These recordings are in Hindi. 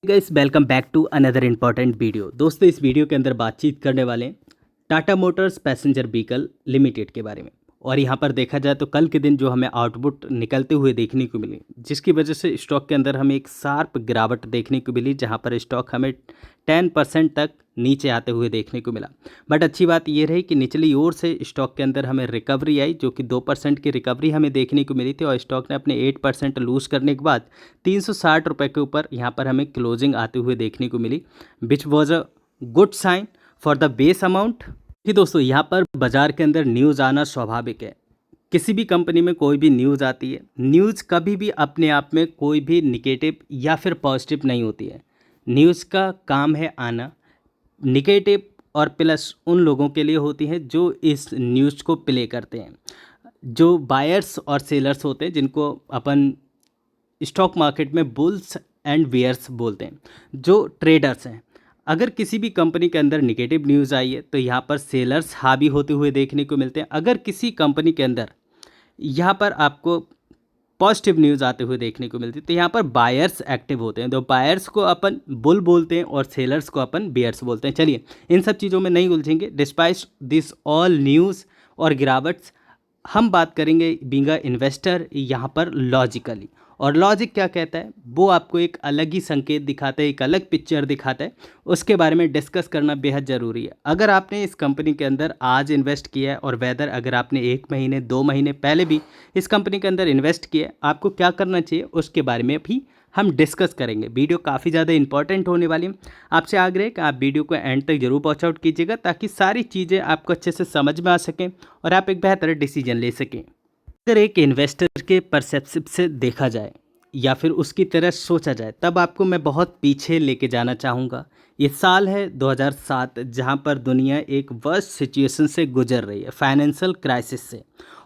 Guys welcome back to another important video. दोस्तों इस वीडियो के अंदर बातचीत करने वाले हैं Tata motors passenger vehicle limited के बारे में। और यहाँ पर देखा जाए तो कल के दिन जो हमें आउटपुट निकलते हुए देखने को मिली, जिसकी वजह से स्टॉक के अंदर हमें एक शार्प गिरावट देखने को मिली, जहाँ पर स्टॉक हमें 10% तक नीचे आते हुए देखने को मिला। बट अच्छी बात ये रही कि निचली ओर से स्टॉक के अंदर हमें रिकवरी आई, जो कि 2% की रिकवरी हमें देखने को मिली थी। और स्टॉक ने अपने 8% लूज़ करने के बाद 360 रुपये के ऊपर यहाँ पर हमें क्लोजिंग आते हुए देखने को मिली, which was a good sign for the base amount. कि दोस्तों यहाँ पर बाज़ार के अंदर न्यूज़ आना स्वाभाविक है। किसी भी कंपनी में कोई भी न्यूज़ आती है, न्यूज़ कभी भी अपने आप में कोई भी निगेटिव या फिर पॉजिटिव नहीं होती है। न्यूज़ का काम है आना, निगेटिव और प्लस उन लोगों के लिए होती है जो इस न्यूज़ को प्ले करते हैं, जो बायर्स और सेलर्स होते हैं, जिनको अपन स्टॉक मार्केट में बुल्स एंड बेयर्स बोलते हैं, जो ट्रेडर्स हैं। अगर किसी भी कंपनी के अंदर निगेटिव न्यूज़ आई है तो यहाँ पर सेलर्स हावी होते हुए देखने को मिलते हैं। अगर किसी कंपनी के अंदर यहाँ पर आपको पॉजिटिव न्यूज़ आते हुए देखने को मिलती है तो यहाँ पर बायर्स एक्टिव होते हैं। तो बायर्स को अपन बुल बोलते हैं और सेलर्स को अपन बेयर्स बोलते हैं। चलिए इन सब चीज़ों में नहीं उलझेंगे। डिस्पाइट दिस ऑल न्यूज़ और गिरावट्स, हम बात करेंगे बीइंग अ इन्वेस्टर यहाँ पर लॉजिकली। और लॉजिक क्या कहता है, वो आपको एक अलग ही संकेत दिखाता है, एक अलग पिक्चर दिखाता है। उसके बारे में डिस्कस करना बेहद ज़रूरी है। अगर आपने इस कंपनी के अंदर आज इन्वेस्ट किया है और वेदर अगर आपने 1 महीने 2 महीने पहले भी इस कंपनी के अंदर इन्वेस्ट किया है, आपको क्या करना चाहिए उसके बारे में भी हम डिस्कस करेंगे। वीडियो काफ़ी ज़्यादा इंपॉर्टेंट होने वाली है। आपसे आग्रह है कि आप वीडियो को एंड तक जरूर वॉच आउट कीजिएगा, ताकि सारी चीज़ें आपको अच्छे से समझ में आ सकें और आप एक बेहतर डिसीजन ले सकें। अगर एक इन्वेस्टर के परसेप्शन से देखा जाए या फिर उसकी तरह सोचा जाए, तब आपको मैं बहुत पीछे लेके जाना चाहूँगा। ये साल है 2007, जहाँ पर दुनिया एक वर्स्ट सिचुएशन से गुजर रही है, फाइनेंशियल क्राइसिस से।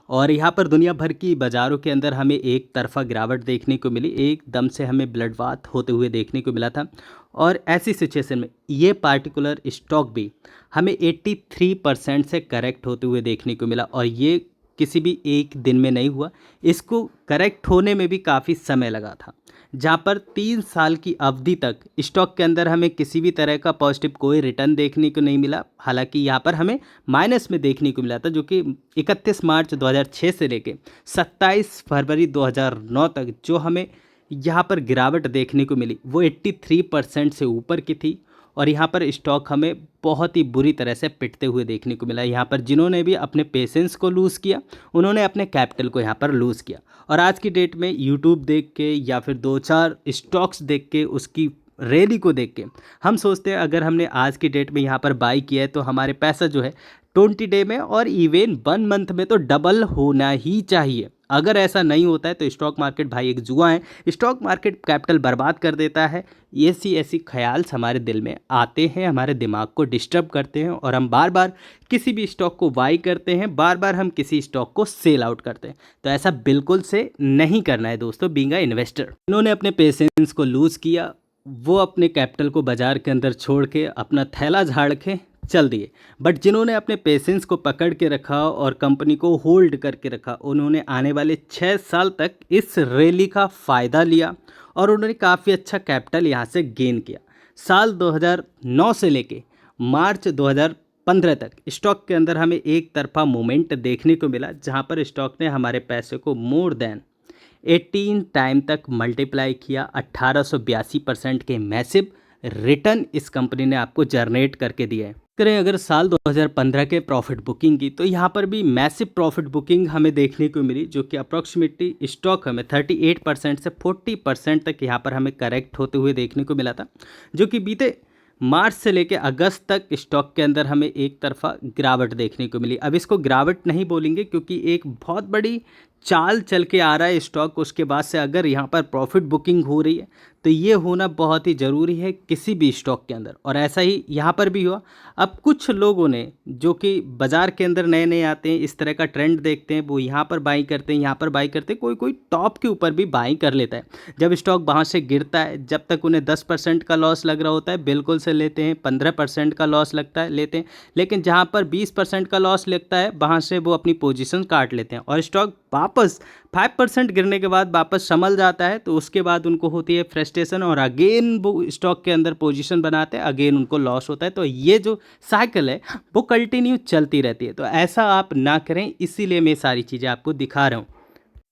और यहाँ पर दुनिया भर की बाज़ारों के अंदर हमें एक तरफा गिरावट देखने को मिली, एकदम से हमें ब्लडबाथ होते हुए देखने को मिला था। और ऐसी सिचुएशन में ये पार्टिकुलर स्टॉक भी हमें 83% से करेक्ट होते हुए देखने को मिला। और ये किसी भी एक दिन में नहीं हुआ, इसको करेक्ट होने में भी काफ़ी समय लगा था, जहाँ पर 3 साल की अवधि तक स्टॉक के अंदर हमें किसी भी तरह का पॉजिटिव कोई रिटर्न देखने को नहीं मिला। हालांकि यहाँ पर हमें माइनस में देखने को मिला था, जो कि 31 मार्च 2006 से लेके 27 फरवरी 2009 तक जो हमें यहाँ पर गिरावट देखने को मिली वो 83% से ऊपर की थी। और यहाँ पर स्टॉक हमें बहुत ही बुरी तरह से पिटते हुए देखने को मिला। यहाँ पर जिन्होंने भी अपने पेशेंस को लूज़ किया, उन्होंने अपने कैपिटल को यहाँ पर लूज़ किया। और आज की डेट में यूट्यूब देख के या फिर 2-4 स्टॉक्स देख के, उसकी रैली को देख के हम सोचते हैं अगर हमने आज की डेट में यहाँ पर बाई किया है तो हमारे पैसा जो है 20 डे में और इवन 1 मंथ में तो डबल होना ही चाहिए। अगर ऐसा नहीं होता है तो स्टॉक मार्केट भाई एक जुआ है, स्टॉक मार्केट कैपिटल बर्बाद कर देता है। ऐसी ख्याल हमारे दिल में आते हैं, हमारे दिमाग को डिस्टर्ब करते हैं और हम बार बार किसी भी स्टॉक को बाई करते हैं, बार बार हम किसी स्टॉक को सेल आउट करते हैं। तो ऐसा बिल्कुल से नहीं करना है दोस्तों, बीइंग अ इन्वेस्टर। इन्होंने अपने पेशेंस को लूज़ किया, वो अपने कैपिटल को बाज़ार के अंदर छोड़ के अपना थैला झाड़ के चल दिए। बट जिन्होंने अपने पेशेंस को पकड़ के रखा और कंपनी को होल्ड करके रखा, उन्होंने आने वाले 6 साल तक इस रैली का फ़ायदा लिया और उन्होंने काफ़ी अच्छा कैपिटल यहाँ से गेन किया। साल 2009 से लेके मार्च 2015 तक स्टॉक के अंदर हमें एक तरफा मोमेंट देखने को मिला, जहाँ पर स्टॉक ने हमारे पैसे को मोर देन 18 टाइम तक मल्टीप्लाई किया। 1882% के मैसिव रिटर्न इस कंपनी ने आपको जनरेट करके दिया है। करें अगर साल 2015 के प्रॉफिट बुकिंग की, तो यहाँ पर भी मैसिव प्रॉफिट बुकिंग हमें देखने को मिली, जो कि अप्रॉक्सीमेटली स्टॉक हमें 38% से 40% तक यहाँ पर हमें करेक्ट होते हुए देखने को मिला था, जो कि बीते मार्च से लेकर अगस्त तक स्टॉक के अंदर हमें एक तरफा गिरावट देखने को मिली। अब इसको गिरावट नहीं बोलेंगे, क्योंकि एक बहुत बड़ी चाल चल के आ रहा है स्टॉक। उसके बाद से अगर यहाँ पर प्रॉफिट बुकिंग हो रही है तो ये होना बहुत ही ज़रूरी है किसी भी स्टॉक के अंदर, और ऐसा ही यहाँ पर भी हुआ। अब कुछ लोगों ने, जो कि बाज़ार के अंदर नए नए आते हैं, इस तरह का ट्रेंड देखते हैं, वो यहाँ पर बाई करते हैं, यहाँ पर बाई करते हैं, कोई कोई टॉप के ऊपर भी बाई कर लेता है। जब स्टॉक वहाँ से गिरता है, जब तक उन्हें 10% का लॉस लग रहा होता है बिल्कुल से लेते हैं, 15% का लॉस लगता है लेते हैं, लेकिन जहाँ पर 20% का लॉस लगता है वहाँ से वो अपनी पोजीशन काट लेते हैं और स्टॉक वापस 5% गिरने के बाद वापस संभल जाता है, तो उसके बाद उनको होती है फ्रस्ट्रेशन और अगेन वो स्टॉक के अंदर पोजीशन बनाते हैं, अगेन उनको लॉस होता है। तो ये जो साइकिल है वो कंटिन्यू चलती रहती है, तो ऐसा आप ना करें, इसीलिए मैं सारी चीज़ें आपको दिखा रहा हूँ।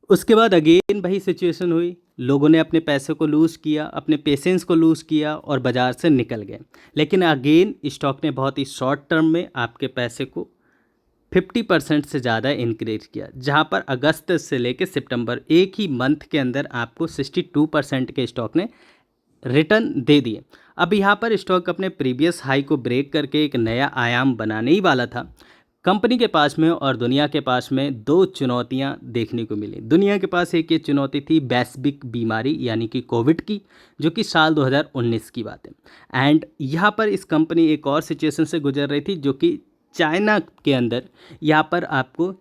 उसके बाद अगेन वही सिचुएशन हुई, लोगों ने अपने पैसे को लूज़ किया, अपने पेशेंस को लूज़ किया और बाज़ार से निकल गए। लेकिन अगेन स्टॉक ने बहुत ही शॉर्ट टर्म में आपके पैसे को 50% से ज़्यादा इंक्रीज किया, जहां पर अगस्त से लेकर सितंबर एक ही मंथ के अंदर आपको 62% के स्टॉक ने रिटर्न दे दिए। अब यहाँ पर स्टॉक अपने प्रीवियस हाई को ब्रेक करके एक नया आयाम बनाने ही वाला था। कंपनी के पास में और दुनिया के पास में दो चुनौतियां देखने को मिली। दुनिया के पास एक ये चुनौती थी वैश्विक बीमारी यानी कि कोविड की, जो कि साल 2019 की बात है। एंड यहाँ पर इस कंपनी एक और सिचुएशन से गुजर रही थी, जो कि चाइना के अंदर यहाँ पर आपको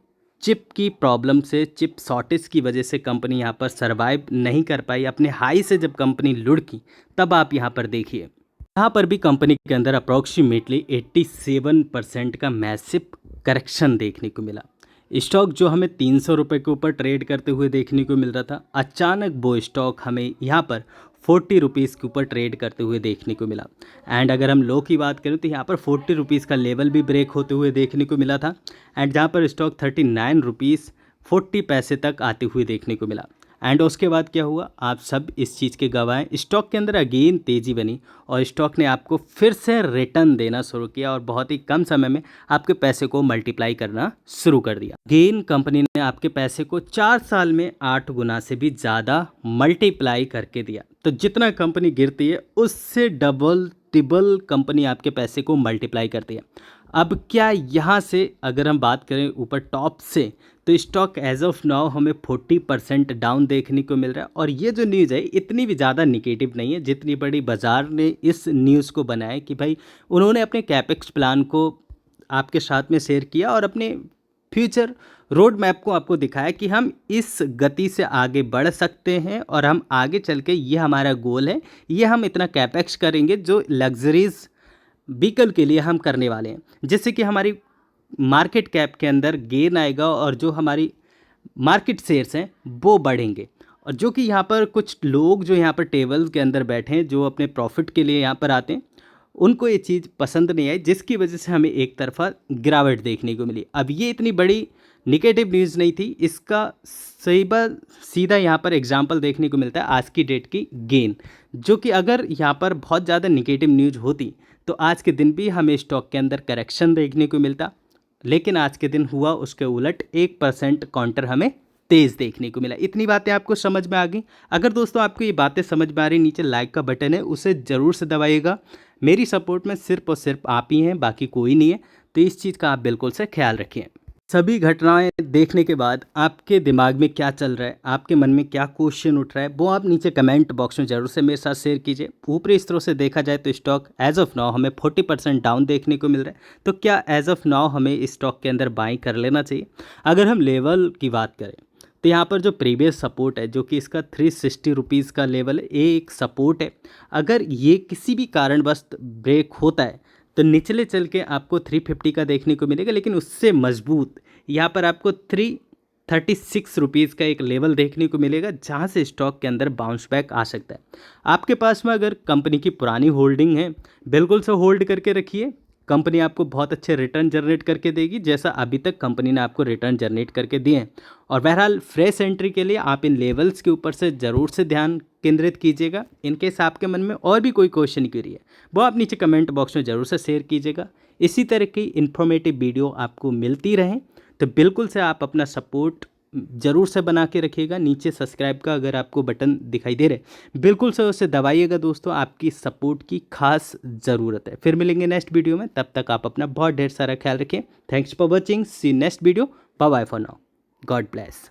चिप की प्रॉब्लम से, चिप शॉर्टेज की वजह से कंपनी यहाँ पर सरवाइव नहीं कर पाई। अपने हाई से जब कंपनी लुढ़की तब आप यहाँ पर देखिए, यहाँ पर भी कंपनी के अंदर अप्रॉक्सीमेटली 87% का मैसिव करेक्शन देखने को मिला। स्टॉक जो हमें 300 रुपये के ऊपर ट्रेड करते हुए देखने को मिल रहा था, अचानक वो स्टॉक हमें यहाँ पर 40 रुपीज़ के ऊपर ट्रेड करते हुए देखने को मिला। एंड अगर हम लो की बात करें तो यहाँ पर 40 रुपीज़ का लेवल भी ब्रेक होते हुए देखने को मिला था। एंड जहाँ पर स्टॉक 39 रुपीज़ 40 पैसे तक आते हुए देखने को मिला। एंड उसके बाद क्या हुआ, आप सब इस चीज़ के गवाह हैं। स्टॉक के अंदर अगेन तेज़ी बनी और स्टॉक ने आपको फिर से रिटर्न देना शुरू किया और बहुत ही कम समय में आपके पैसे को मल्टीप्लाई करना शुरू कर दिया। अगेन कंपनी ने आपके पैसे को 4 साल में 8 गुना से भी ज़्यादा मल्टीप्लाई करके दिया। तो जितना कंपनी गिरती है उससे डबल ट्रिपल कंपनी आपके पैसे को मल्टीप्लाई करती है। अब क्या यहाँ से अगर हम बात करें ऊपर टॉप से, तो स्टॉक एज ऑफ नाउ हमें 40% डाउन देखने को मिल रहा है। और ये जो न्यूज़ है इतनी भी ज़्यादा निगेटिव नहीं है जितनी बड़ी बाज़ार ने इस न्यूज़ को बनाया कि भाई उन्होंने अपने कैपेक्स प्लान को आपके साथ में शेयर किया और अपने फ्यूचर रोड मैप को आपको दिखाया कि हम इस गति से आगे बढ़ सकते हैं और हम आगे चल के, ये हमारा गोल है, ये हम इतना कैपेक्स करेंगे जो लग्जरीज व्हीकल के लिए हम करने वाले हैं, जिससे कि हमारी मार्केट कैप के अंदर गेन आएगा और जो हमारी मार्केट शेयर्स हैं वो बढ़ेंगे। और जो कि यहाँ पर कुछ लोग जो यहाँ पर टेबल के अंदर बैठे हैं, जो अपने प्रॉफिट के लिए यहाँ पर आते हैं, उनको ये चीज़ पसंद नहीं आई, जिसकी वजह से हमें एक तरफा गिरावट देखने को मिली। अब ये इतनी बड़ी निगेटिव न्यूज़ नहीं थी, इसका सीधा यहाँ पर एग्जांपल देखने को मिलता है आज की डेट की गेन, जो कि अगर यहाँ पर बहुत ज़्यादा निगेटिव न्यूज़ होती तो आज के दिन भी हमें स्टॉक के अंदर करेक्शन देखने को मिलता। लेकिन आज के दिन हुआ उसके उलट 1% काउंटर हमें तेज़ देखने को मिला। इतनी बातें आपको समझ में आ गई। अगर दोस्तों आपको ये बातें समझ में आ रही, नीचे लाइक का बटन है उसे ज़रूर से दबाइएगा। मेरी सपोर्ट में सिर्फ और सिर्फ आप ही हैं, बाकी कोई नहीं है, तो इस चीज़ का आप बिल्कुल से ख्याल रखें। सभी घटनाएं देखने के बाद आपके दिमाग में क्या चल रहा है, आपके मन में क्या क्वेश्चन उठ रहा है, वो आप नीचे कमेंट बॉक्स में ज़रूर से मेरे साथ शेयर कीजिए। ऊपरी इस तरह से देखा जाए तो स्टॉक एज ऑफ नाउ हमें 40% डाउन देखने को मिल रहा है। तो क्या एज ऑफ नाउ हमें इस स्टॉक के अंदर बाई कर लेना चाहिए? अगर हम लेवल की बात करें तो यहाँ पर जो प्रीवियस सपोर्ट है, जो कि इसका 360 रुपीज़ का लेवल है, ये एक सपोर्ट है। अगर ये किसी भी कारणवश ब्रेक होता है तो निचले चल के आपको 350 का देखने को मिलेगा, लेकिन उससे मजबूत यहाँ पर आपको 336 रुपीज़ का एक लेवल देखने को मिलेगा, जहाँ से स्टॉक के अंदर बाउंस बैक आ सकता है। आपके पास में अगर कंपनी की पुरानी होल्डिंग है, बिल्कुल से होल्ड करके रखिए। कंपनी आपको बहुत अच्छे रिटर्न जनरेट करके देगी, जैसा अभी तक कंपनी ने आपको रिटर्न जनरेट करके दिए हैं। और बहरहाल फ्रेश एंट्री के लिए आप इन लेवल्स के ऊपर से ज़रूर से ध्यान केंद्रित कीजिएगा। इनकेस आपके मन में और भी कोई क्वेश्चन क्वेरी है वो आप नीचे कमेंट बॉक्स में ज़रूर से शेयर कीजिएगा। इसी तरह की इन्फॉर्मेटिव वीडियो आपको मिलती रहें तो बिल्कुल से आप अपना सपोर्ट ज़रूर से बना के रखिएगा। नीचे सब्सक्राइब का अगर आपको बटन दिखाई दे रहे, बिल्कुल से उसे दबाइएगा दोस्तों, आपकी सपोर्ट की खास ज़रूरत है। फिर मिलेंगे नेक्स्ट वीडियो में, तब तक आप अपना बहुत ढेर सारा ख्याल रखें। Thanks for watching, see next video, bye bye for now, God bless.